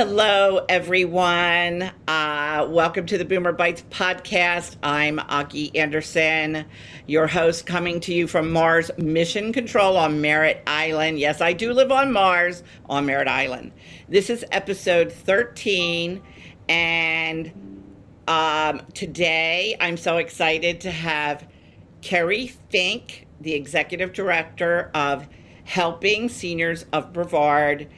Hello, everyone. Welcome to the Boomer Bytes podcast. I'm Agi Anderson, your host, coming to you from Mars Mission Control on Merritt Island. Yes, I do live on Mars, on Merritt Island. This is episode 13, and today I'm so excited to have Kerry Fink, the executive director of Helping Seniors of Brevard.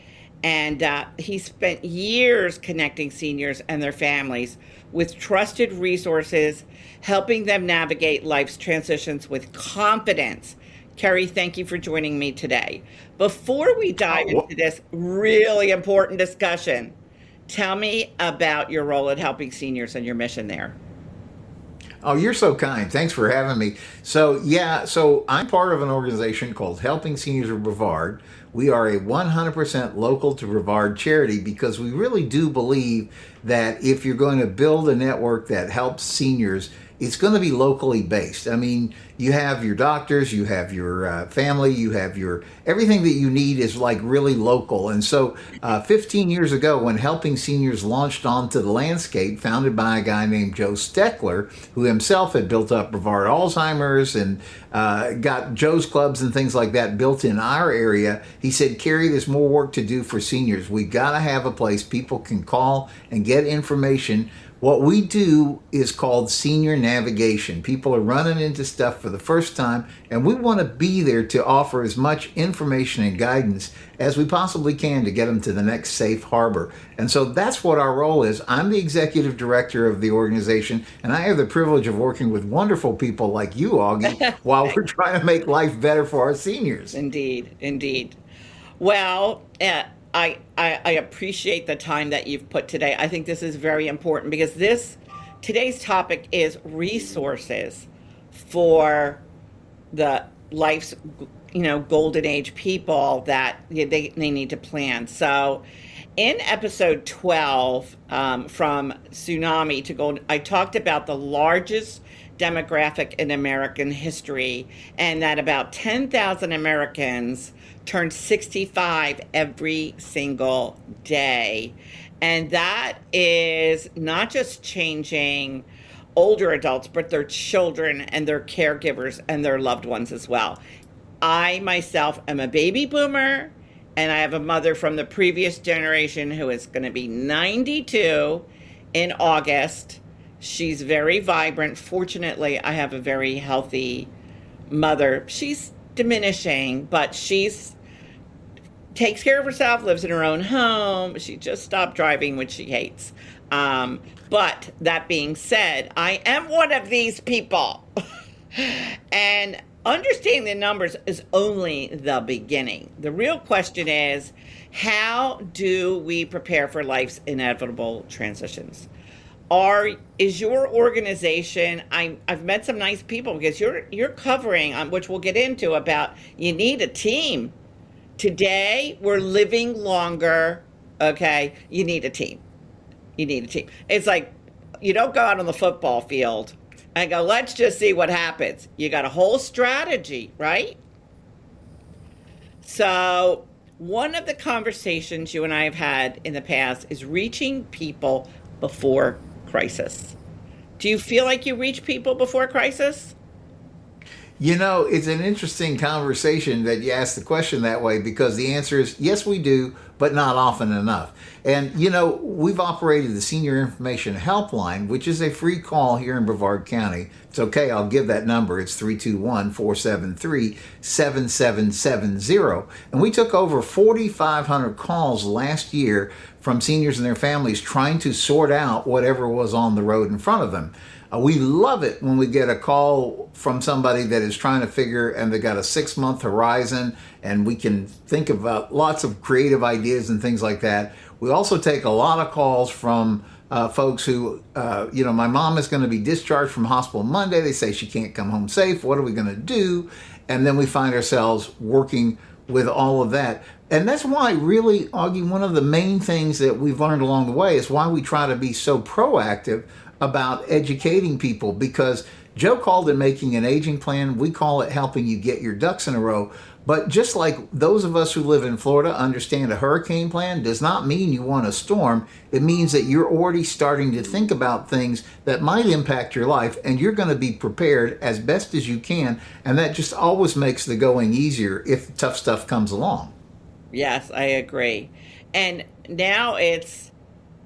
And he spent years connecting seniors and their families with trusted resources, helping them navigate life's transitions with confidence. Kerry, thank you for joining me today. Before we dive into this really important discussion, tell me about your role at Helping Seniors and your mission there. Oh, you're so kind. Thanks for having me. So I'm part of an organization called Helping Seniors of Brevard. We are a 100% local to Brevard charity because we really do believe that if you're going to build a network that helps seniors, it's going to be locally based. I mean, you have your doctors, you have your family, you have your everything that you need is like really local. And so 15 years ago, when Helping Seniors launched onto the landscape, founded by a guy named Joe Steckler, who himself had built up Brevard Alzheimer's and got Joe's Clubs and things like that built in our area, he said, Kerry, there's more work to do for seniors. We got to have a place people can call and get information. What we do is called senior navigation. People are running into stuff for the first time, and we want to be there to offer as much information and guidance as we possibly can to get them to the next safe harbor. And so that's what our role is. I'm the executive director of the organization, and I have the privilege of working with wonderful people like you, Augie, while we're trying to make life better for our seniors. Indeed, indeed. Well, I appreciate the time that you've put today. I think this is very important because today's topic is resources for the life's golden age people that they need to plan. So in episode 12, from tsunami to gold, I talked about the largest demographic in American history and that about 10,000 Americans turned 65 every single day. And that is not just changing older adults, but their children and their caregivers and their loved ones as well. I myself am a baby boomer, and I have a mother from the previous generation who is going to be 92 in August. She's very vibrant. Fortunately, I have a very healthy mother. She's diminishing, but she's takes care of herself, lives in her own home. She just stopped driving, which she hates. But that being said, I am one of these people. And understanding the numbers is only the beginning. The real question is, how do we prepare for life's inevitable transitions? Is your organization, I've met some nice people because you're covering, which we'll get into, about you need a team. Today, we're living longer, okay? You need a team. You need a team. It's like you don't go out on the football field and go, let's just see what happens. You got a whole strategy, right? So one of the conversations you and I have had in the past is reaching people before crisis. Do you feel like you reach people before crisis? It's an interesting conversation that you ask the question that way because the answer is yes, we do, but not often enough. And, we've operated the Senior Information Helpline, which is a free call here in Brevard County. It's okay, I'll give that number. It's 321-473-7770. And we took over 4,500 calls last year from seniors and their families trying to sort out whatever was on the road in front of them. We love it when we get a call from somebody that is trying to figure, and they got a 6-month horizon, and we can think about lots of creative ideas and things like that. We also take a lot of calls from folks who, my mom is going to be discharged from hospital Monday. They say she can't come home safe. What are we going to do? And then we find ourselves working with all of that. And that's why really, Augie, one of the main things that we've learned along the way is why we try to be so proactive about educating people, because Joe called it making an aging plan. We call it helping you get your ducks in a row. But just like those of us who live in Florida understand a hurricane plan does not mean you want a storm. It means that you're already starting to think about things that might impact your life, and you're going to be prepared as best as you can. And that just always makes the going easier if tough stuff comes along. Yes, I agree. And now it's,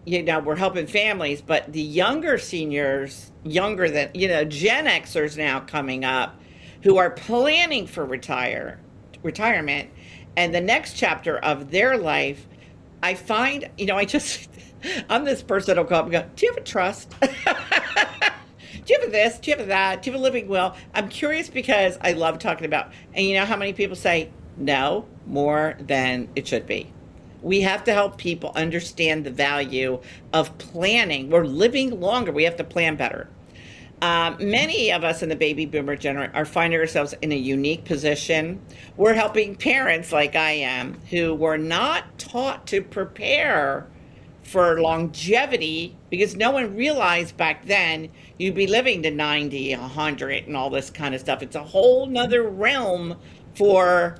we're helping families, but the younger seniors, younger than, Gen Xers now coming up who are planning for retirement and the next chapter of their life, I find, I'm this person that'll go up and go, do you have a trust? Do you have a this? Do you have a that? Do you have a living will? I'm curious because I love talking about, and you know how many people say no more than it should be. We have to help people understand the value of planning. We're living longer. We have to plan better. Many of us in the baby boomer generation are finding ourselves in a unique position. We're helping parents like I am who were not taught to prepare for longevity because no one realized back then you'd be living to 90, 100 and all this kind of stuff. It's a whole nother realm for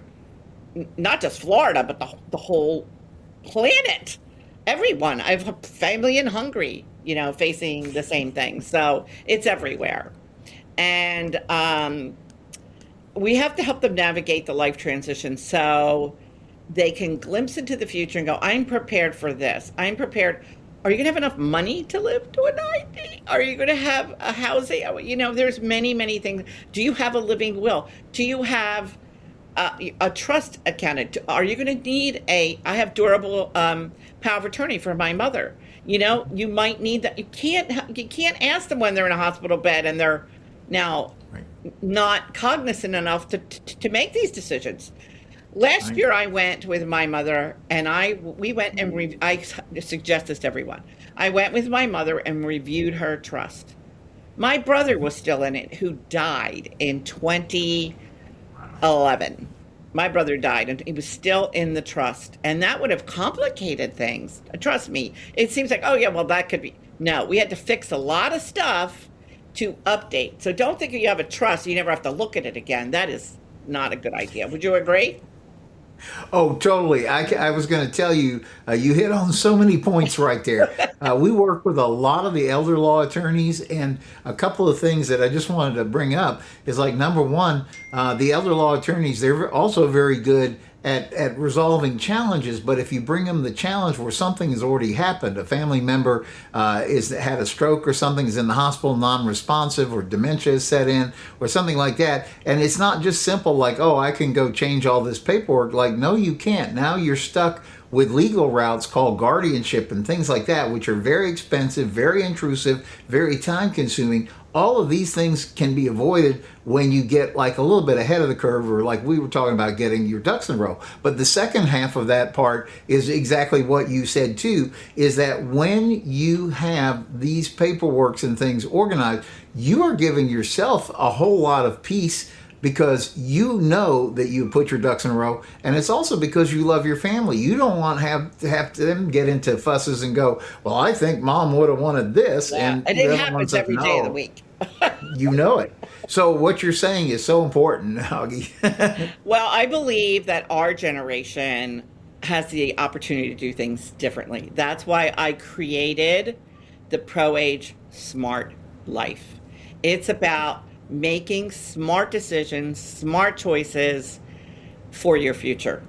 not just Florida, but the whole planet. Everyone. I have a family in Hungary, facing the same thing. So it's everywhere. And we have to help them navigate the life transition so they can glimpse into the future and go, I'm prepared for this. I'm prepared. Are you going to have enough money to live to a 90? Are you going to have a housing? There's many, many things. Do you have a living will? Do you have a trust account? Are you going to need I have durable power of attorney for my mother. You might need that. You can't ask them when they're in a hospital bed and they're now not cognizant enough to make these decisions. Last year I went with my mother and we went and I suggest this to everyone. I went with my mother and reviewed her trust. My brother was still in it, who died in 2011. My brother died and he was still in the trust, and that would have complicated things. Trust me. It seems like, oh yeah, well that could be. No, we had to fix a lot of stuff to update. So don't think you have a trust, you never have to look at it again. That is not a good idea. Would you agree? Oh, totally. I was going to tell you, you hit on so many points right there. We work with a lot of the elder law attorneys, and a couple of things that I just wanted to bring up is like, number one, the elder law attorneys, they're also very good at resolving challenges, but if you bring them the challenge where something has already happened, a family member had a stroke or something, is in the hospital, non-responsive, or dementia is set in, or something like that, and it's not just simple like, oh, I can go change all this paperwork. Like, no, you can't. Now you're stuck with legal routes called guardianship and things like that, which are very expensive, very intrusive, very time-consuming. All of these things can be avoided when you get like a little bit ahead of the curve, or like we were talking about getting your ducks in a row. But the second half of that part is exactly what you said too, is that when you have these paperworks and things organized, you are giving yourself a whole lot of peace, because you know that you put your ducks in a row, and it's also because you love your family. You don't want to have them get into fusses and go, well, I think mom would have wanted this. Yeah, and it happens every day of the week. You know it. So what you're saying is so important, Agi. Well, I believe that our generation has the opportunity to do things differently. That's why I created the Pro-Age Smart Life. It's about making smart decisions, smart choices for your future,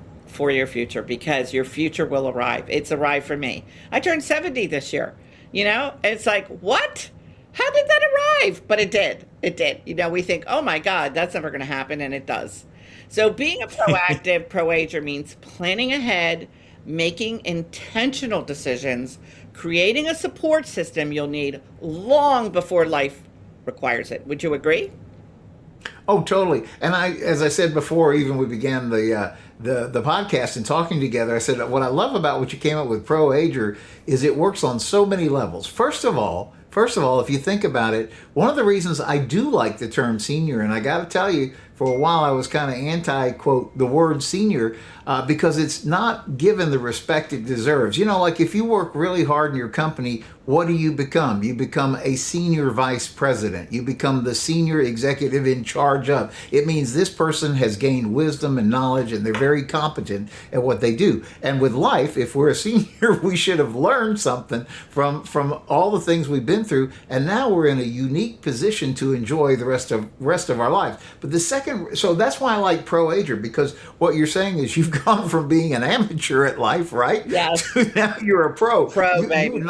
because your future will arrive. It's arrived for me. I turned 70 this year. It's like, what? How did that arrive? But it did. It did. We think, oh my God, that's never going to happen. And it does. So being a proactive pro-ager means planning ahead, making intentional decisions, creating a support system you'll need long before life requires it. Would you agree? Oh, totally. And as I said before, even we began the podcast and talking together, I said, what I love about what you came up with, Pro-Ager, is it works on so many levels. First of all, if you think about it, one of the reasons I do like the term senior, and I got to tell you, for a while I was kind of anti, quote, the word senior, because it's not given the respect it deserves. Like if you work really hard in your company, what do you become? You become a senior vice president. You become the senior executive in charge of. It means this person has gained wisdom and knowledge and they're very competent at what they do. And with life, if we're a senior, we should have learned something from all the things we've been through. And now we're in a unique position to enjoy the rest of our lives. But so that's why I like pro-ager, because what you're saying is you've gone from being an amateur at life, right? Yes. To now you're a pro. Baby.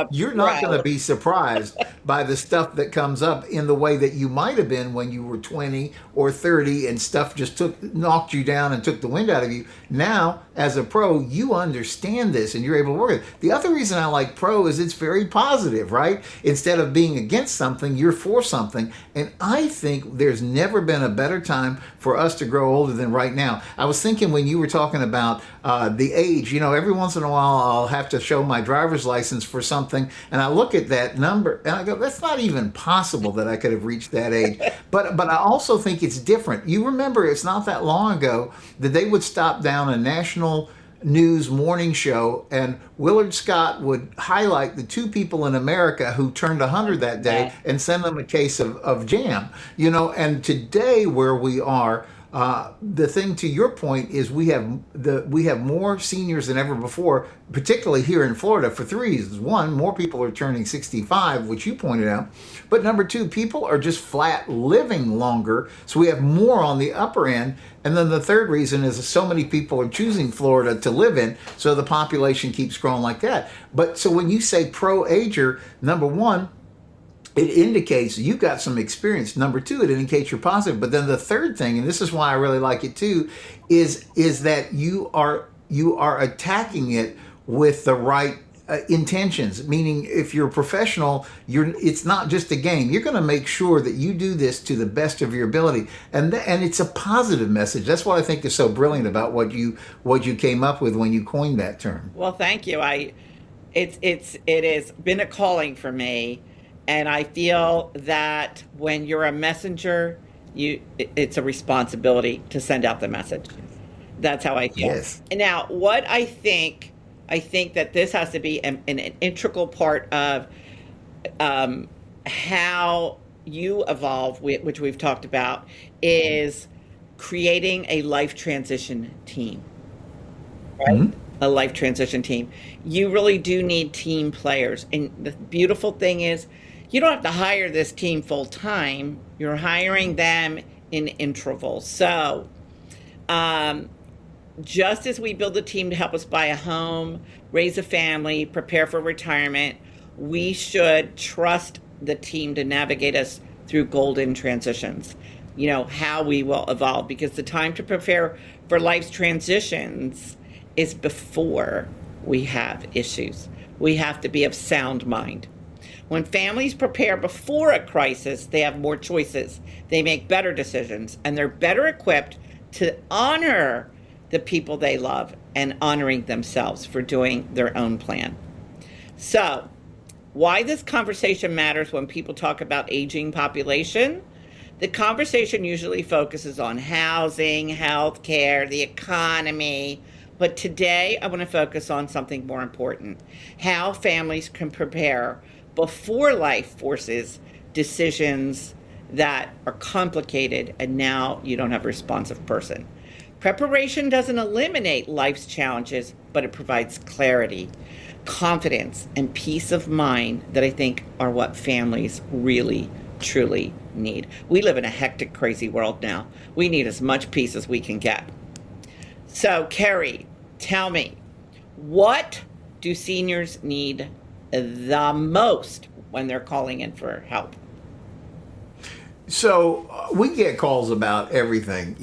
You're not going to be surprised by the stuff that comes up in the way that you might have been when you were 20 or 30 and stuff just knocked you down and took the wind out of you. Now, as a pro, you understand this and you're able to work with it. The other reason I like pro is it's very positive, right? Instead of being against something, you're for something. And I think there's never been a better time for us to grow older than right now. I was thinking when you were talking about the age, every once in a while I'll have to show my driver's license for something, and I look at that number and I go, that's not even possible that I could have reached that age. But I also think it's different. You remember, it's not that long ago that they would stop down a national news morning show and Willard Scott would highlight the two people in America who turned 100 that day and send them a case of jam. And today where we are, the thing to your point is we have more seniors than ever before, particularly here in Florida, for three reasons. One, more people are turning 65, which you pointed out. But number two, people are just flat living longer, so we have more on the upper end. And then the third reason is so many people are choosing Florida to live in, so the population keeps growing like that. But so when you say pro-ager, number one, it indicates you've got some experience. Number two, it indicates you're positive. But then the third thing, and this is why I really like it too, is that you are attacking it with the right intentions. Meaning, if you're a professional, it's not just a game. You're going to make sure that you do this to the best of your ability, and it's a positive message. That's what I think is so brilliant about what you came up with when you coined that term. Well, thank you. It has been a calling for me. And I feel that when you're a messenger, it's a responsibility to send out the message. That's how I feel. Yes. Now, what I think that this has to be an integral part of how you evolve, which we've talked about, is creating a life transition team. Right? Mm-hmm. A life transition team. You really do need team players. And the beautiful thing is, you don't have to hire this team full time. You're hiring them in intervals. So, just as we build a team to help us buy a home, raise a family, prepare for retirement, we should trust the team to navigate us through golden transitions. How we will evolve, because the time to prepare for life's transitions is before we have issues. We have to be of sound mind. When families prepare before a crisis, they have more choices. They make better decisions, and they're better equipped to honor the people they love and honoring themselves for doing their own plan. So, why this conversation matters when people talk about aging population? The conversation usually focuses on housing, healthcare, the economy. But today, I want to focus on something more important: how families can prepare before life forces decisions that are complicated and now you don't have a responsive person. Preparation doesn't eliminate life's challenges, but it provides clarity, confidence, and peace of mind that I think are what families really, truly need. We live in a hectic, crazy world now. We need as much peace as we can get. So, Kerry, tell me, what do seniors need the most when they're calling in for help? So we get calls about everything.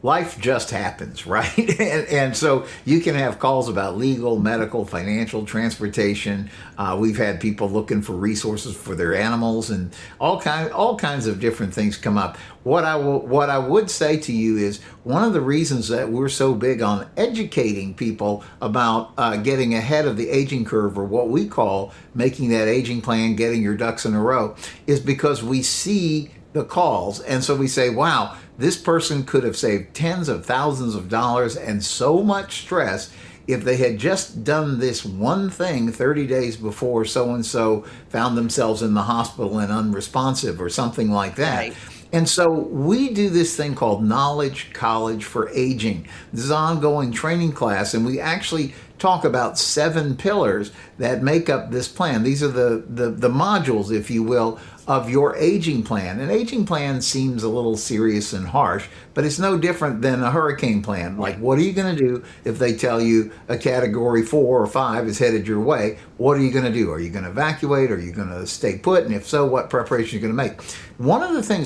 Life just happens, right? and so you can have calls about legal, medical, financial, transportation. We've had people looking for resources for their animals, and all kinds of different things come up. What I would say to you is one of the reasons that we're so big on educating people about getting ahead of the aging curve, or what we call making that aging plan, getting your ducks in a row, is because we see the calls. And so we say, wow, this person could have saved tens of thousands of dollars and so much stress if they had just done this one thing 30 days before so and so found themselves in the hospital and unresponsive or something like that. Right. And so we do this thing called Knowledge College for Aging. This is an ongoing training class, and we actually talk about 7 pillars that make up this plan. These are the modules, if you will, of your aging plan. An aging plan seems a little serious and harsh, but it's no different than a hurricane plan. Like, what are you going to do if they tell you a category 4 or 5 is headed your way? What are you going to do? Are you going to evacuate? Are you going to stay put? And if so, what preparation are you going to make?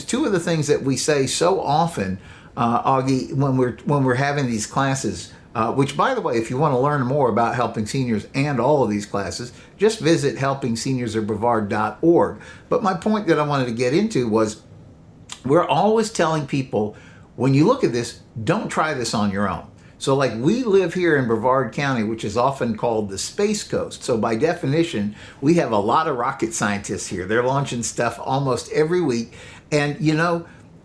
Two of the things that we say so often, Augie, when we're having these classes, which, by the way, if you want to learn more about helping seniors and all of these classes, just visit helpingseniorsofbrevard.org. But my point that I wanted to get into was we're always telling people, when you look at this, don't try this on your own. So like we live here in Brevard County, which is often called the Space Coast. So by definition, we have a lot of rocket scientists here. They're launching stuff almost every week. And,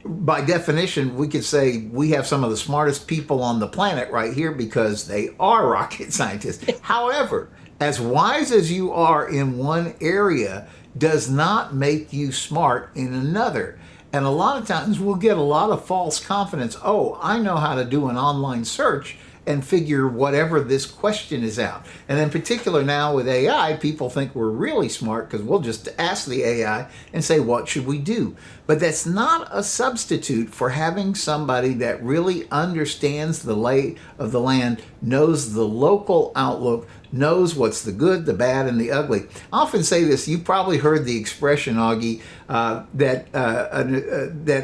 by definition, we could say we have some of the smartest people on the planet right here because they are rocket scientists. However, as wise as you are in one area does not make you smart in another. And a lot of times we'll get a lot of false confidence. Oh, I know how to do an online search and figure whatever this question is out. And in particular now with AI, people think we're really smart because we'll just ask the AI and say, what should we do? But that's not a substitute for having somebody that really understands the lay of the land, knows the local outlook, knows what's the good, the bad, and the ugly. I often say this, you've probably heard the expression, Augie, that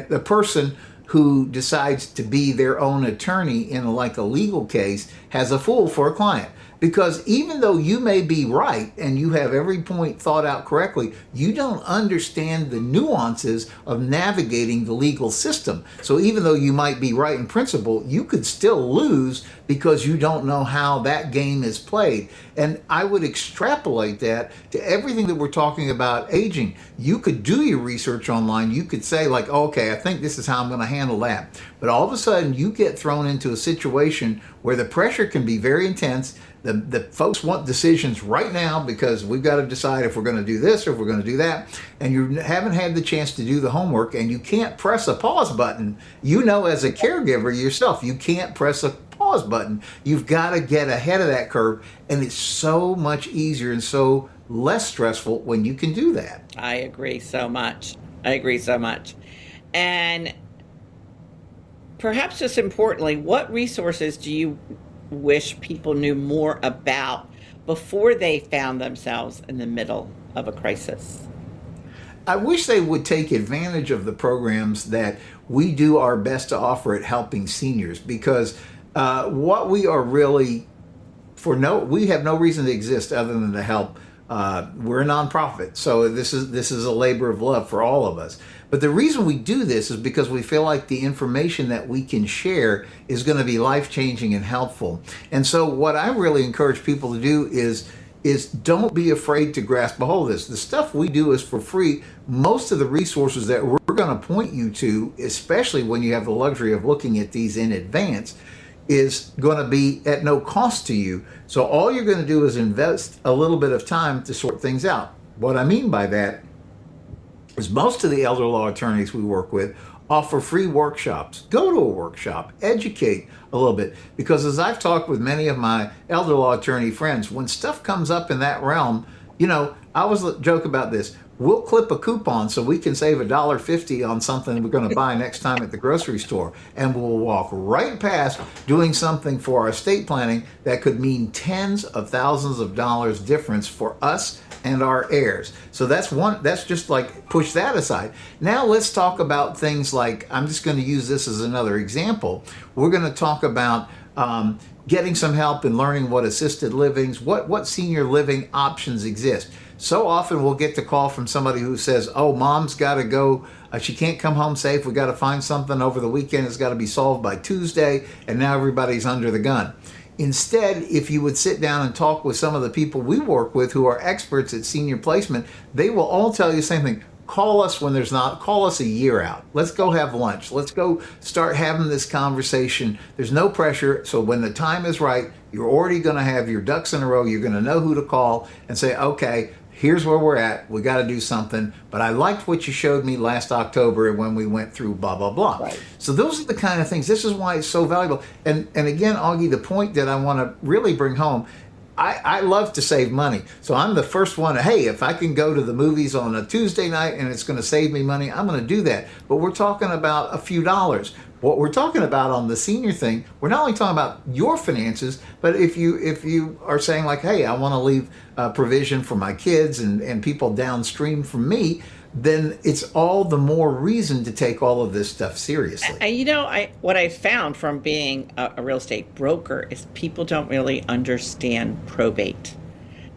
the person who decides to be their own attorney in like a legal case has a fool for a client. Because even though you may be right and you have every point thought out correctly, you don't understand the nuances of navigating the legal system. So even though you might be right in principle, you could still lose because you don't know how that game is played. And I would extrapolate that to everything that we're talking about aging. You could do your research online. You could say like, okay, I think this is how I'm going to handle that. But all of a sudden you get thrown into a situation where the pressure can be very intense. The folks want decisions right now because we've got to decide if we're going to do this or if we're going to do that. And you haven't had the chance to do the homework and you can't press a pause button. As a caregiver yourself, you can't press a pause button. You've got to get ahead of that curve. And it's so much easier and so less stressful when you can do that. I agree so much. And perhaps just importantly, what resources do you wish people knew more about before they found themselves in the middle of a crisis? I wish they would take advantage of the programs that we do our best to offer at Helping Seniors, because what we are really we have no reason to exist other than to help. We're a nonprofit, so this is a labor of love for all of us. But the reason we do this is because we feel like the information that we can share is going to be life-changing and helpful. And so what I really encourage people to do is don't be afraid to grasp a hold of this. The stuff we do is for free. Most of the resources that we're going to point you to, especially when you have the luxury of looking at these in advance, is going to be at no cost to you. So all you're going to do is invest a little bit of time to sort things out. What I mean by that is most of the elder law attorneys we work with offer free workshops. Go to a workshop, educate a little bit, because as I've talked with many of my elder law attorney friends, when stuff comes up in that realm, I always joke about this. We'll clip a coupon so we can save $1.50 on something we're going to buy next time at the grocery store. And we'll walk right past doing something for our estate planning that could mean tens of thousands of dollars difference for us and our heirs. So that's just like push that aside. Now let's talk about things like, I'm just going to use this as another example. We're going to talk about getting some help in learning what assisted livings, what senior living options exist. So often we'll get the call from somebody who says, oh, mom's got to go. She can't come home safe. We got to find something over the weekend. It's got to be solved by Tuesday. And now everybody's under the gun. Instead, if you would sit down and talk with some of the people we work with who are experts at senior placement, they will all tell you the same thing. call us when there's not, call us a year out. Let's go have lunch. Let's go start having this conversation. There's no pressure. So when the time is right, you're already going to have your ducks in a row. You're going to know who to call and say, okay, here's where we're at. We got to do something. But I liked what you showed me last October when we went through blah, blah, blah. Right. So those are the kind of things. This is why it's so valuable. And again, Augie, the point that I want to really bring home, I love to save money. So I'm the first one. Hey, if I can go to the movies on a Tuesday night and it's going to save me money, I'm going to do that. But we're talking about a few dollars. What we're talking about on the senior thing, we're not only talking about your finances, but if you are saying like, hey, I want to leave provision for my kids and people downstream from me, then it's all the more reason to take all of this stuff seriously. And what I found from being a real estate broker is people don't really understand probate.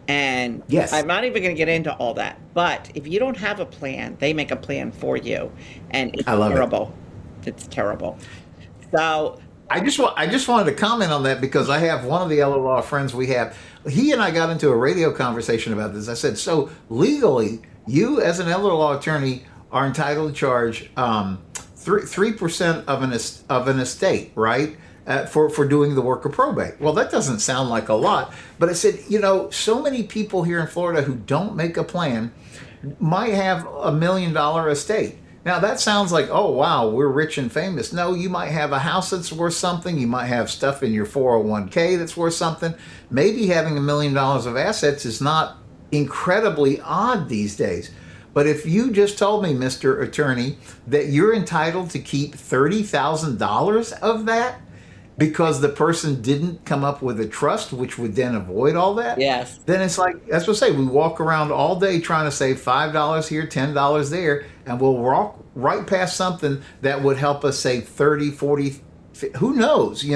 And yes, I'm not even going to get into all that. But if you don't have a plan, they make a plan for you, and it's terrible. It's terrible. So I just wanted to comment on that because I have one of the elder law friends we have. He and I got into a radio conversation about this. I said, so legally, you as an elder law attorney are entitled to charge 3% of an estate, right? For doing the work of probate. Well, that doesn't sound like a lot, but I said, so many people here in Florida who don't make a plan might have $1 million estate. Now that sounds like, oh wow, we're rich and famous. No, you might have a house that's worth something. You might have stuff in your 401k that's worth something. Maybe having $1 million of assets is not incredibly odd these days. But if you just told me, Mr. Attorney, that you're entitled to keep $30,000 of that because the person didn't come up with a trust, which would then avoid all that, yes, then it's like, that's what I say, we walk around all day trying to save $5 here, $10 there, and we'll walk right past something that would help us save 30, 40, who knows,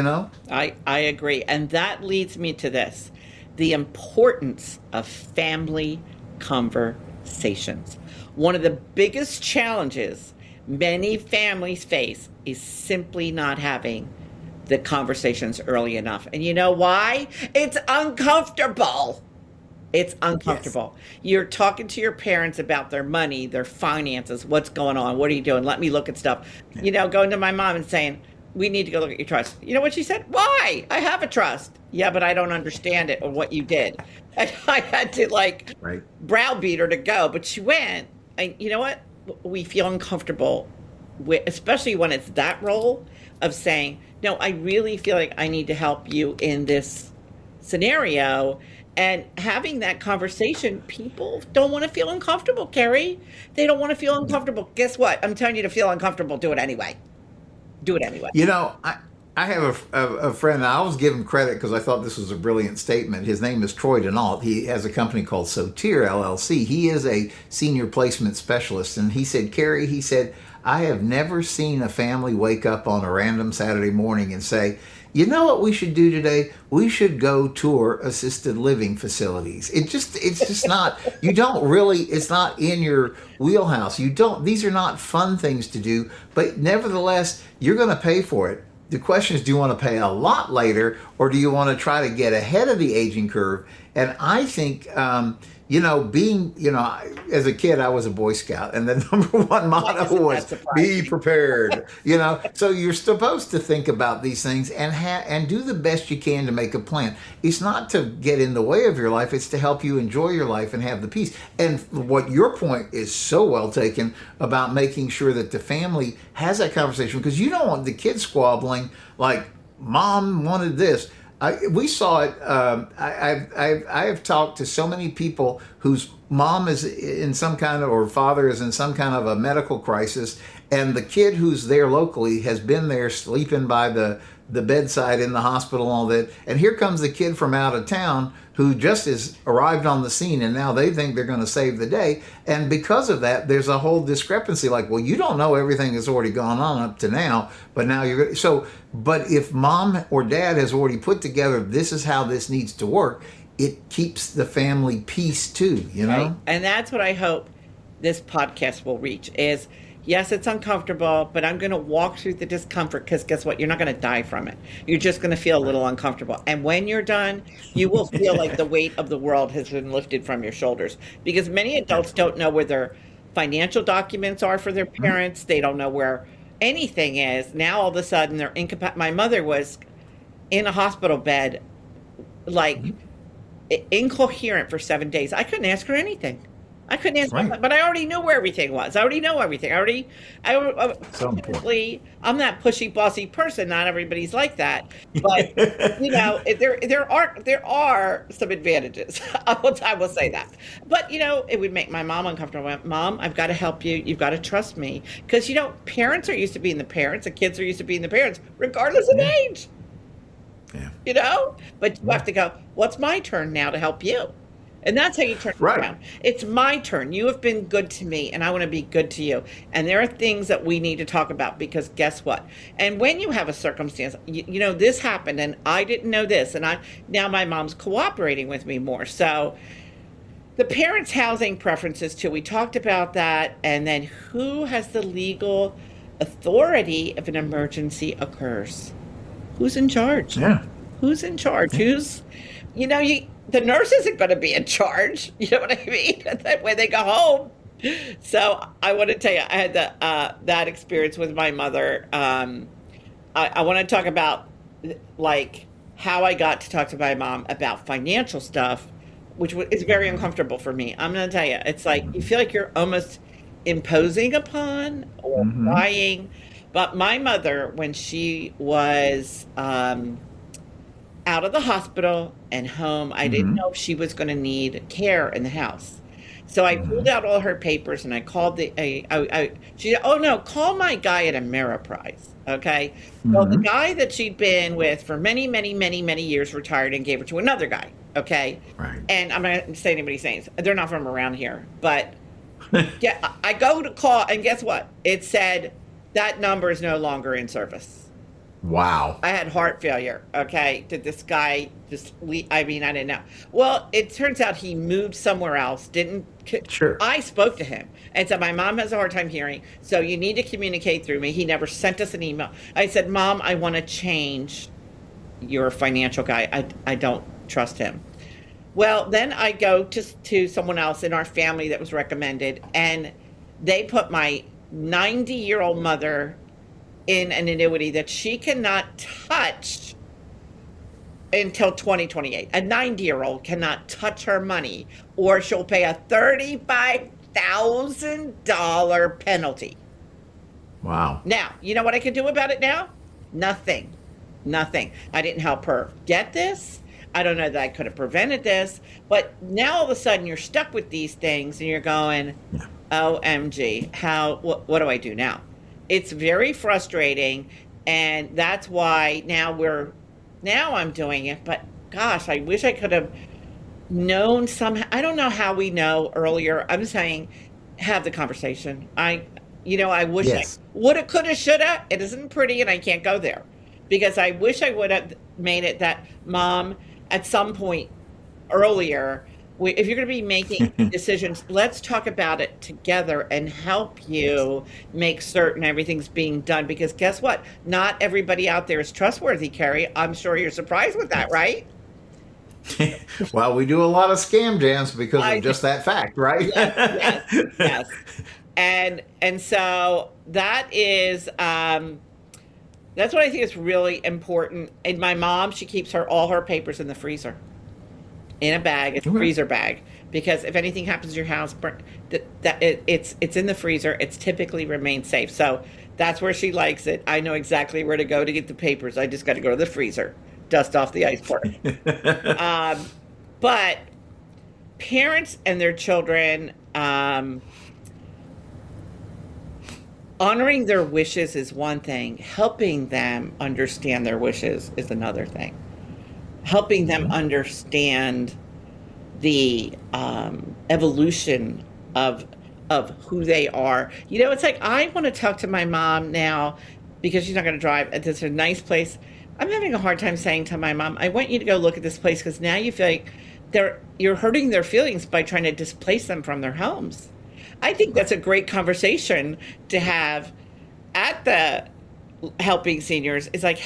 I agree. And that leads me to this, the importance of family conversations. One of the biggest challenges many families face is simply not having the conversations early enough. And you know why? It's uncomfortable. It's uncomfortable. Yes. You're talking to your parents about their money, their finances, what's going on, what are you doing? Let me look at stuff. Yeah. Going to my mom and saying, we need to go look at your trust. You know what she said? Why? I have a trust. Yeah, but I don't understand it or what you did. And I had to browbeat her to go, but she went. And you know what? We feel uncomfortable, especially when it's that role of saying, no, I really feel like I need to help you in this scenario. And having that conversation, people don't want to feel uncomfortable, Kerry. They don't want to feel uncomfortable. Guess what? I'm telling you to feel uncomfortable. Do it anyway. Do it anyway. I have a friend, I always give him credit because I thought this was a brilliant statement. His name is Troy Denault. He has a company called Sotir LLC. He is a senior placement specialist. And he said, Kerry, he said, I have never seen a family wake up on a random Saturday morning and say, you know what we should do today? We should go tour assisted living facilities. It's just not, it's not in your wheelhouse. These are not fun things to do, but nevertheless, you're going to pay for it. The question is, do you want to pay a lot later or do you want to try to get ahead of the aging curve? And I think, as a kid, I was a Boy Scout, and the number one motto was be prepared. So you're supposed to think about these things and do the best you can to make a plan. It's not to get in the way of your life; it's to help you enjoy your life and have the peace. And what your point is so well taken about making sure that the family has that conversation, because you don't want the kids squabbling like mom wanted this. We saw it. I have talked to so many people whose mom is in some kind of, or father is in some kind of a medical crisis, and the kid who's there locally has been there sleeping by the bedside in the hospital and all that. And here comes the kid from out of town who just has arrived on the scene, and now they think they're going to save the day. And because of that, there's a whole discrepancy. Like, well, you don't know everything that's already gone on up to now, but now you're so. But if mom or dad has already put together, this is how this needs to work, it keeps the family peace too, Right. And that's what I hope this podcast will reach is, yes, it's uncomfortable, but I'm going to walk through the discomfort because guess what? You're not going to die from it. You're just going to feel a little uncomfortable. And when you're done, you will feel like the weight of the world has been lifted from your shoulders, because many adults don't know where their financial documents are for their Mhm. parents. They don't know where anything is. Now all of a sudden they're my mother was in a hospital bed, like Mhm. incoherent for 7 days. I couldn't ask her anything. I couldn't ask Right. her, but I already knew where everything was. I already know everything. So important. Typically, I'm that pushy, bossy person. Not everybody's like that, but there are some advantages. I will say that. But it would make my mom uncomfortable. Mom, I've got to help you. You've got to trust me because parents are used to being the parents, and kids are used to being the parents, regardless of Yeah. age. Yeah. But you Yeah. have to go, what's my turn now to help you? And that's how you turn it Right. around. It's my turn. You have been good to me, and I want to be good to you. And there are things that we need to talk about because guess what? And when you have a circumstance, this happened, and I didn't know this, and now my mom's cooperating with me more. So the parents' housing preferences too. We talked about that, and then who has the legal authority if an emergency occurs? Who's in charge? Yeah. Who's in charge? Yeah. The nurse isn't going to be in charge. You know what I mean? That way they go home. So I want to tell you, I had that experience with my mother. I want to talk about like how I got to talk to my mom about financial stuff, which is very Mhm. uncomfortable for me. I'm going to tell you, it's like you Mhm. feel like you're almost imposing upon or Mhm. prying. But my mother, when she was out of the hospital and home, I didn't Mhm. know if she was going to need care in the house. So I pulled Mhm. out all her papers and I called she said, oh no, call my guy at Ameriprise. Okay. Well, the Mhm. guy that she'd been with for many, many, many, many years retired and gave her to another guy. Okay. Right. And I'm not going to say anybody's names. They're not from around here, but yeah, I go to call and guess what? It said that number is no longer in service. Wow. I had heart failure. Okay. Did this guy just leave? I mean, I didn't know. Well, it turns out he moved somewhere else. Didn't. Sure. I spoke to him and said, my mom has a hard time hearing. So you need to communicate through me. He never sent us an email. I said, Mom, I want to change your financial guy. I don't trust him. Well, then I go to someone else in our family that was recommended, and they put my 90-year-old mother in an annuity that she cannot touch until 2028. A 90-year-old cannot touch her money, or she'll pay a $35,000 penalty. Wow. Now, you know what I can do about it now? Nothing. Nothing. I didn't help her get this. I don't know that I could have prevented this, but now all of a sudden you're stuck with these things and you're going, Yeah. OMG, what do I do now? It's very frustrating. And that's why now I'm doing it, but gosh, I wish I could have known somehow. I don't know how we know earlier. I'm saying have the conversation. I wish I Yes. woulda, coulda, shoulda. It isn't pretty, and I can't go there because I wish I would have made it that mom at some point earlier. If you're going to be making decisions, let's talk about it together and help Yes. you make certain everything's being done. Because guess what? Not everybody out there is trustworthy, Carrie. I'm sure you're surprised with that, Yes. right? Well, we do a lot of scam jams because I of just that fact, right? Yes, yes, yes. And so that's what I think is really important. And my mom, she keeps all her papers in the freezer, in a bag, it's a Okay. freezer bag, because if anything happens to your house, it's in the freezer. It's typically remained safe. So that's where she likes it. I know exactly where to go to get the papers. I just got to go to the freezer, dust off the iceberg. Um, but parents and their children, honoring their wishes is one thing. Helping them understand their wishes is another thing. Helping them Mhm. understand the evolution of who they are. It's like I want to talk to my mom now because she's not going to drive. It's a nice place. I'm having a hard time saying to my mom, "I want you to go look at this place," because now you feel like you're hurting their feelings by trying to displace them from their homes. I think that's Right. a great conversation to have at the Helping Seniors. It's like,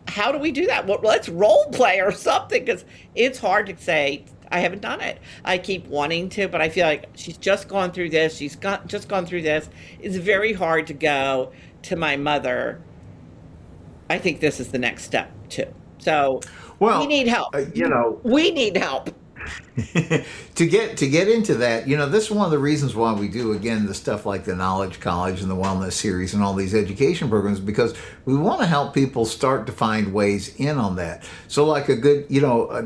how do we do that? Well, let's role play or something, because it's hard to say, I haven't done it. I keep wanting to, but I feel like she's just gone through this. Just gone through this. It's very hard to go to my mother. I think this is the next step too. So we Well, need help. you know, We need help. to get into that, this is one of the reasons why we do again the stuff like the Knowledge College and the Wellness Series and all these education programs, because we want to help people start to find ways in on that. So like a good,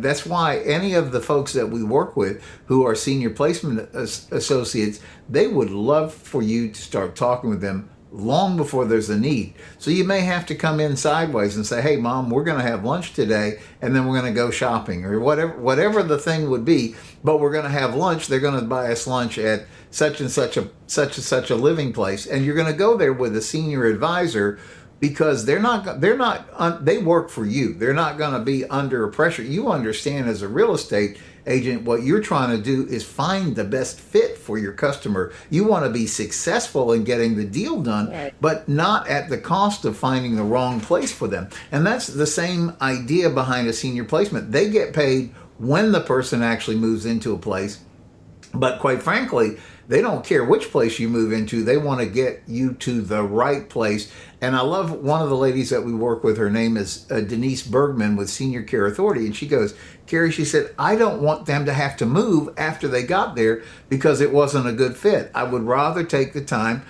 that's why any of the folks that we work with who are senior placement associates, they would love for you to start talking with them long before there's a need. So you may have to come in sideways and say, hey mom, we're going to have lunch today and then we're going to go shopping, or whatever the thing would be, but we're going to have lunch. They're going to buy us lunch at such and such a living place, and you're going to go there with a senior advisor, because they work for you. They're not going to be under pressure. You understand, as a real estate agent, what you're trying to do is find the best fit for your customer. You want to be successful in getting the deal done, Right. but not at the cost of finding the wrong place for them. And that's the same idea behind a senior placement. They get paid when the person actually moves into a place. But quite frankly, they don't care which place you move into. They want to get you to the right place. And I love one of the ladies that we work with. Her name is Denise Bergman with Senior Care Authority. And she goes, Kerry, she said, I don't want them to have to move after they got there because it wasn't a good fit. I would rather take the time.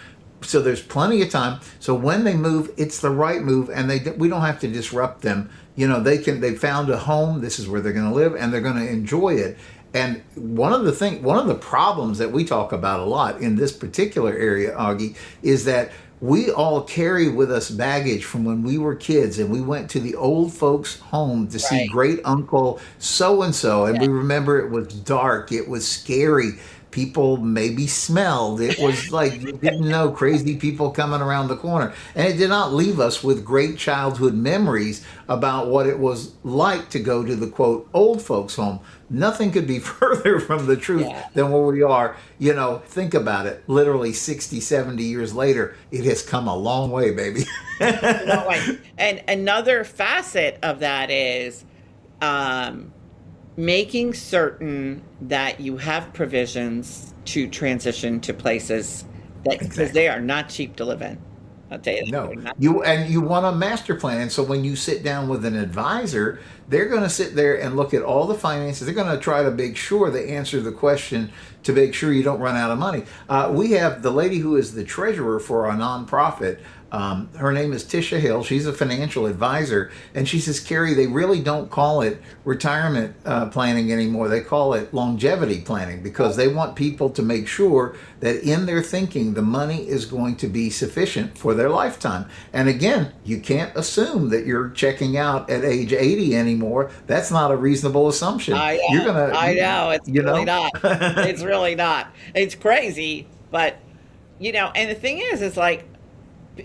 So there's plenty of time. So when they move, it's the right move, and we don't have to disrupt them. They found a home. This is where they're going to live, and they're going to enjoy it. And one of the problems that we talk about a lot in this particular area, Augie, is that we all carry with us baggage from when we were kids and we went to the old folks' home to see Right. great uncle so and so, and Yeah. we remember it was dark, it was scary. People maybe smelled. It was like you didn't know, crazy people coming around the corner. And it did not leave us with great childhood memories about what it was like to go to the, quote, old folks' home. Nothing could be further from the truth Yeah. than where we are. Think about it. Literally 60, 70 years later, it has come a long way, baby. And another facet of that is making certain that you have provisions to transition to places that, because Exactly. they are not cheap to live in. I'll tell you that. No, They're not. you want a master plan. And so when you sit down with an advisor, they're going to sit there and look at all the finances. They're going to try to make sure they answer the question to make sure you don't run out of money. We have the lady who is the treasurer for our nonprofit. Her name is Tisha Hill. She's a financial advisor, and she says, Kerry, they really don't call it retirement planning anymore. They call it longevity planning, because they want people to make sure that in their thinking, the money is going to be sufficient for their lifetime. And again, you can't assume that you're checking out at age 80 anymore. That's not a reasonable assumption. I know. It's really know. not. It's really not. It's crazy. But, and the thing is like,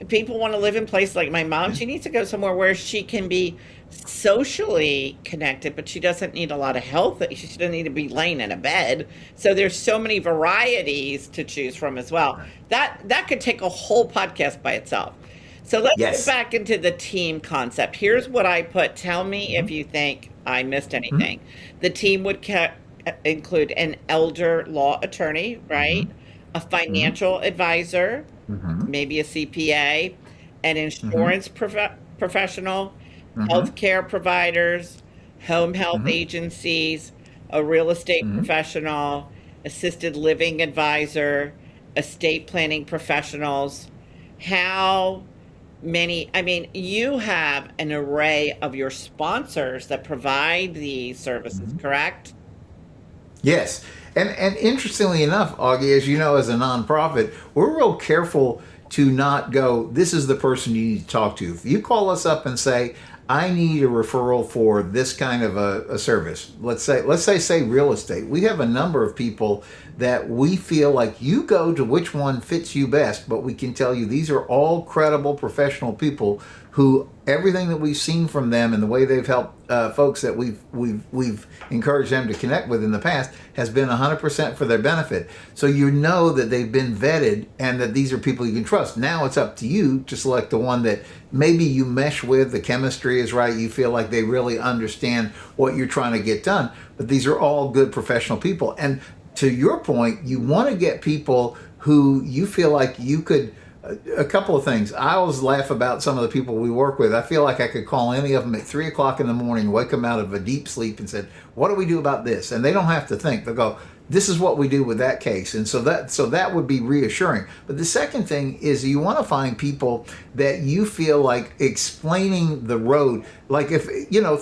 people want to live in places like my mom. She needs to go somewhere where she can be socially connected, but she doesn't need a lot of health. She doesn't need to be laying in a bed. So there's so many varieties to choose from as well. That could take a whole podcast by itself. So let's Yes. get back into the team concept. Here's what I put. Tell me if you think I missed anything. The team would include an elder law attorney, right? A financial advisor, maybe a CPA, an insurance professional, healthcare providers, home health agencies, a real estate professional, assisted living advisor, estate planning professionals. How many? I mean, you have an array of your sponsors that provide these services, correct? Yes. And interestingly enough, Augie, as you know, as a nonprofit, we're real careful to not go, this is the person you need to talk to. If you call us up and say, I need a referral for this kind of a service, let's say real estate. We have a number of people that we feel like you go to which one fits you best, but we can tell you these are all credible professional people who everything that we've seen from them and the way they've helped folks that we've encouraged them to connect with in the past has been 100% for their benefit. So you know that they've been vetted and that these are people you can trust. Now it's up to you to select the one that maybe you mesh with, the chemistry is right, you feel like they really understand what you're trying to get done. But these are all good professional people. And to your point, you want to get people who you feel like you could. A couple of things. I always laugh about some of the people we work with. I feel like I could call any of them at 3 o'clock in the morning, wake them out of a deep sleep and said, what do we do about this? And they don't have to think. They'll go, this is what we do with that case. And so that would be reassuring. But the second thing is you want to find people that you feel like explaining the road. Like if,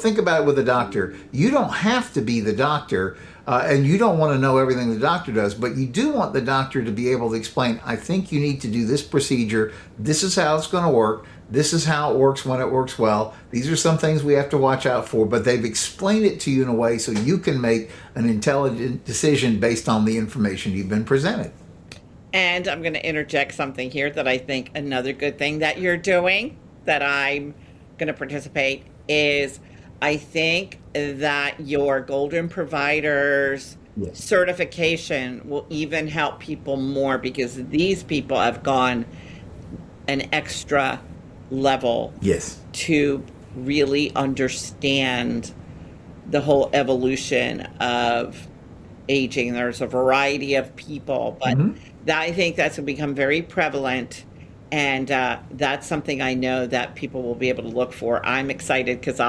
think about it with a doctor. You don't have to be the doctor. And you don't want to know everything the doctor does, but you do want the doctor to be able to explain, I think you need to do this procedure. This is how it's going to work. This is how it works when it works well. These are some things we have to watch out for, but they've explained it to you in a way so you can make an intelligent decision based on the information you've been presented. And I'm going to interject something here that I think another good thing that you're doing that I'm going to participate is I think that your Golden Providers certification will even help people more because these people have gone an extra level to really understand the whole evolution of aging. There's a variety of people, but I think that's going to become very prevalent. And that's something I know that people will be able to look for. I'm excited because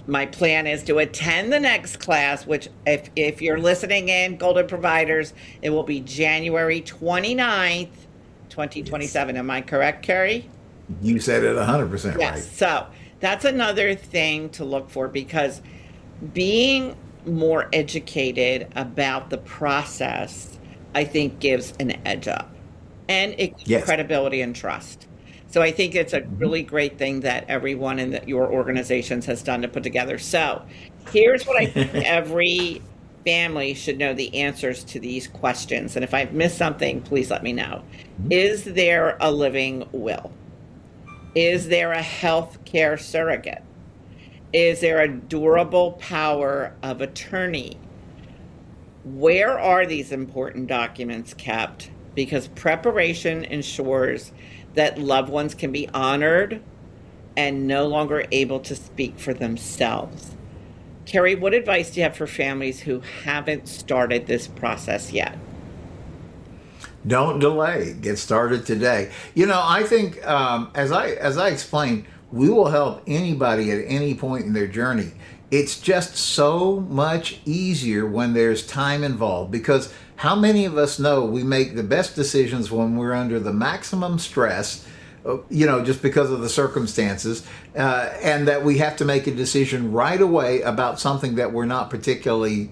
my plan is to attend the next class, which if you're listening in, Golden Providers, it will be January 29th, 2027. Yes. Am I correct, Kerry? You said it 100% right. Yes. So that's another thing to look for because being more educated about the process, I think gives an edge up. And it gives credibility and trust. So I think it's a really great thing that everyone in your organizations has done to put together. So here's what I think every family should know the answers to these questions. And if I've missed something, please let me know. Is there a living will? Is there a health care surrogate? Is there a durable power of attorney? Where are these important documents kept? Because preparation ensures that loved ones can be honored and no longer able to speak for themselves. Kerry, what advice do you have for families who haven't started this process yet? Don't delay. Get started today. I think as I explained, we will help anybody at any point in their journey. It's just so much easier when there's time involved because how many of us know we make the best decisions when we're under the maximum stress, just because of the circumstances, and that we have to make a decision right away about something that we're not particularly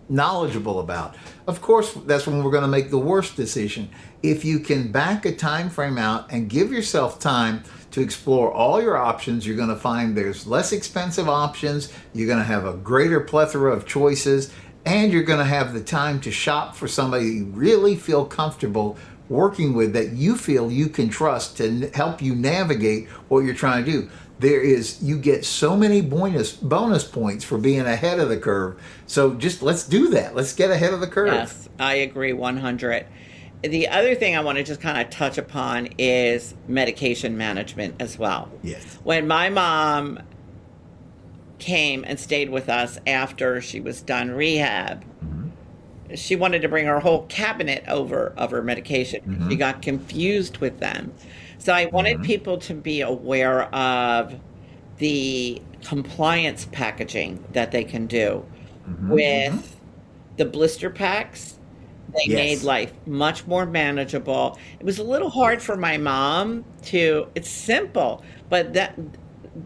knowledgeable about. Of course, that's when we're going to make the worst decision. If you can back a time frame out and give yourself time to explore all your options, you're going to find there's less expensive options, you're going to have a greater plethora of choices, and you're going to have the time to shop for somebody you really feel comfortable working with, that you feel you can trust to help you navigate what you're trying to do. You get so many bonus points for being ahead of the curve. So just let's do that. Let's get ahead of the curve. Yes, I agree 100. The other thing I want to just kind of touch upon is medication management as well. Yes. When my mom came and stayed with us after she was done rehab, she wanted to bring her whole cabinet over of her medication. She got confused with them. So I wanted people to be aware of the compliance packaging that they can do with the blister packs. They made life much more manageable. It was a little hard for my mom it's simple, but that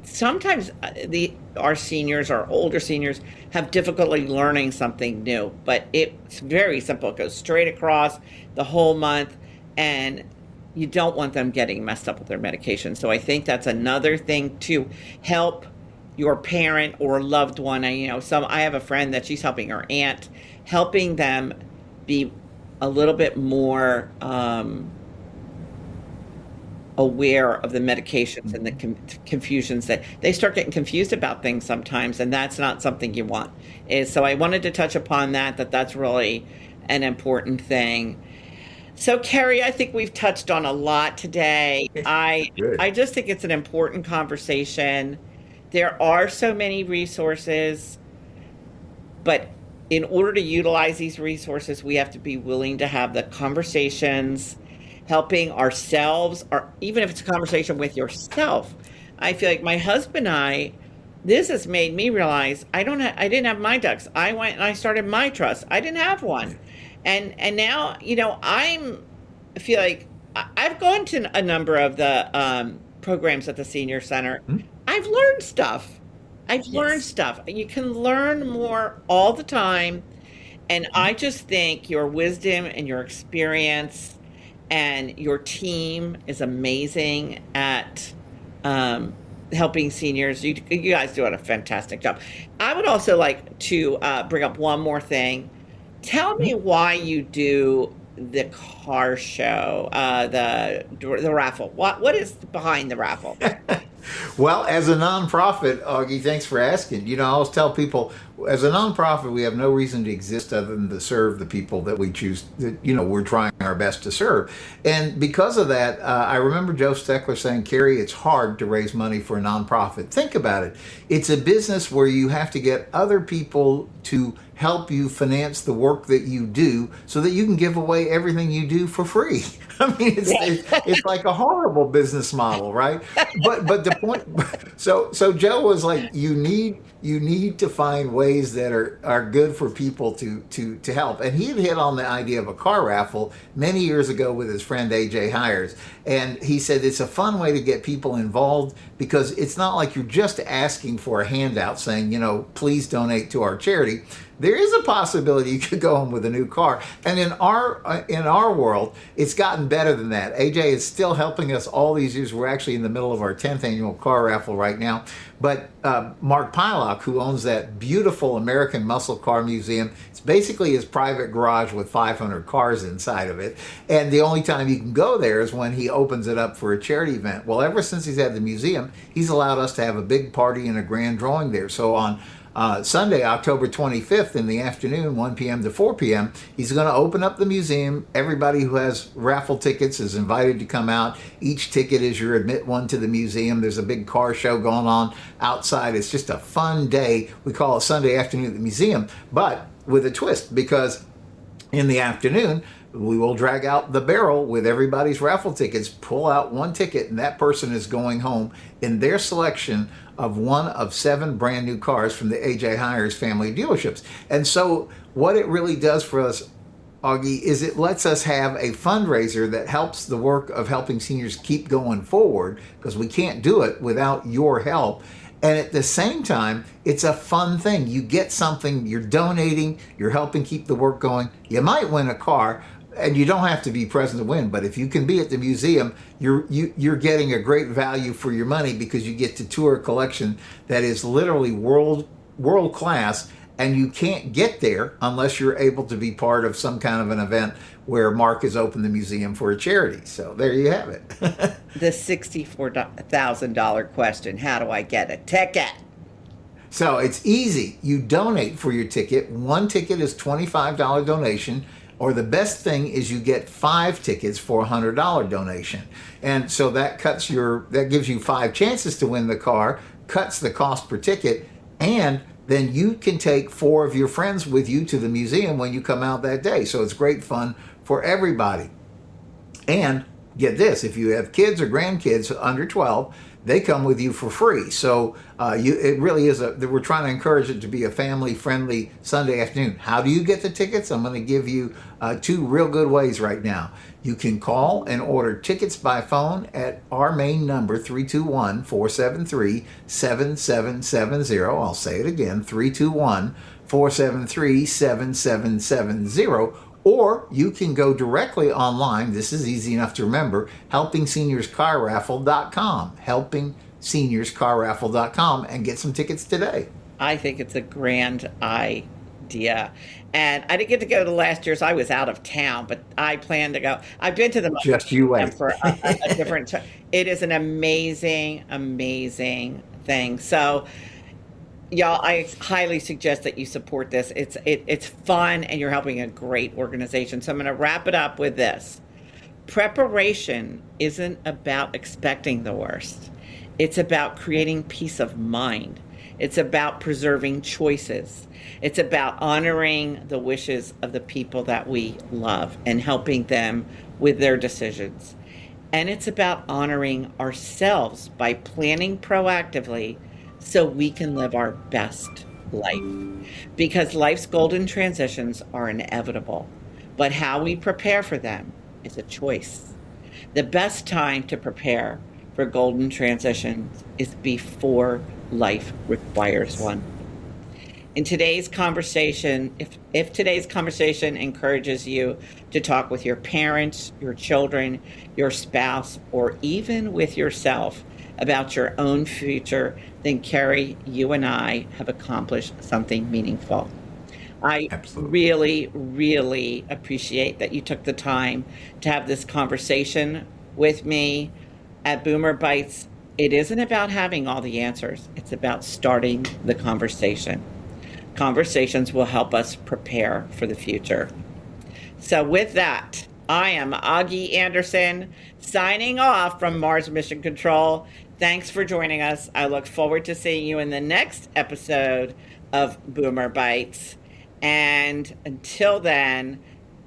sometimes our seniors, our older seniors, have difficulty learning something new, but it's very simple. It goes straight across the whole month, and you don't want them getting messed up with their medication. So I think that's another thing to help your parent or loved one. I have a friend that she's helping her aunt, helping them be a little bit more aware of the medications and the confusions that they start getting confused about things sometimes, and that's not something you want. Is so I wanted to touch upon that's really an important thing. So Kerry, I think we've touched on a lot today. I Good. just think it's an important conversation. There are so many resources, but in order to utilize these resources, we have to be willing to have the conversations, helping ourselves, or even if it's a conversation with yourself. I feel like my husband and I, this has made me realize I didn't have my ducks. I went and I started my trust. I didn't have one. And now, I feel like I've gone to a number of the programs at the senior center. I've learned stuff. I've learned Yes. stuff. You can learn more all the time. And I just think your wisdom and your experience and your team is amazing at helping seniors. You guys do a fantastic job. I would also like to bring up one more thing. Tell me why you do the car show, the raffle. What is behind the raffle? Well, as a nonprofit, Augie, thanks for asking. I always tell people, as a nonprofit, we have no reason to exist other than to serve the people that we choose, that, we're trying our best to serve. And because of that, I remember Joe Steckler saying, Kerry, it's hard to raise money for a nonprofit. Think about it. It's a business where you have to get other people to help you finance the work that you do so that you can give away everything you do for free. I mean, it's like a horrible business model, right? But the point, so Joe was like, you need to find ways that are good for people to help, and he had hit on the idea of a car raffle many years ago with his friend AJ Hires, and he said it's a fun way to get people involved because it's not like you're just asking for a handout saying, please donate to our charity. There is a possibility you could go home with a new car. And in our world, it's gotten better than that. AJ is still helping us all these years. We're actually in the middle of our 10th annual car raffle right now. But Mark Pylock, who owns that beautiful American Muscle Car Museum, it's basically his private garage with 500 cars inside of it. And the only time you can go there is when he opens it up for a charity event. Well, ever since he's had the museum, he's allowed us to have a big party and a grand drawing there. So on Sunday, October 25th in the afternoon, 1 p.m. to 4 p.m., he's going to open up the museum. Everybody who has raffle tickets is invited to come out. Each ticket is your admit one to the museum. There's a big car show going on outside. It's just a fun day. We call it Sunday afternoon at the museum, but with a twist, because in the afternoon, we will drag out the barrel with everybody's raffle tickets, pull out one ticket, and that person is going home in their selection of one of 7 brand new cars from the AJ Hires family dealerships. And so what it really does for us, Augie, is it lets us have a fundraiser that helps the work of helping seniors keep going forward, because we can't do it without your help. And at the same time, it's a fun thing. You get something, you're donating, you're helping keep the work going. You might win a car, and you don't have to be present to win, but if you can be at the museum, you're getting a great value for your money, because you get to tour a collection that is literally world class, and you can't get there unless you're able to be part of some kind of an event where Mark has opened the museum for a charity. So there you have it. The $64,000 question: how do I get a ticket? So it's easy. You donate for your ticket. One ticket is $25 donation. Or the best thing is you get 5 tickets for a $100 donation. And so that gives you 5 chances to win the car, cuts the cost per ticket, and then you can take 4 of your friends with you to the museum when you come out that day. So it's great fun for everybody. And get this, if you have kids or grandkids under 12, they come with you for free. So it really is we're trying to encourage it to be a family-friendly Sunday afternoon. How do you get the tickets? I'm going to give you 2 real good ways right now. You can call and order tickets by phone at our main number, 321-473-7770. I'll say it again, 321-473-7770. Or you can go directly online. This is easy enough to remember. HelpingSeniorsCarRaffle.com. HelpingSeniorsCarRaffle.com, and get some tickets today. I think it's a grand idea. idea. And I didn't get to go to last year's. I was out of town, but I plan to go. I've been to the Just you wait. for a different time. It is an amazing, amazing thing. So, y'all, I highly suggest that you support this. It's fun, and you're helping a great organization. So I'm going to wrap it up with this. Preparation isn't about expecting the worst. It's about creating peace of mind. It's about preserving choices. It's about honoring the wishes of the people that we love and helping them with their decisions. And it's about honoring ourselves by planning proactively so we can live our best life. Because life's golden transitions are inevitable, but how we prepare for them is a choice. The best time to prepare for golden transitions is before life requires one. In today's conversation, if today's conversation encourages you to talk with your parents, your children, your spouse, or even with yourself about your own future, then Kerry, you and I have accomplished something meaningful. I Absolutely. really, really appreciate that you took the time to have this conversation with me at Boomer Bytes. It isn't about having all the answers. It's about starting the conversation. Conversations will help us prepare for the future. So with that, I am Agi Anderson signing off from Mars Mission Control. Thanks for joining us. I look forward to seeing you in the next episode of Boomer Bytes. And until then,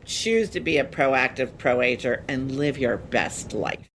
choose to be a proactive pro-ager and live your best life.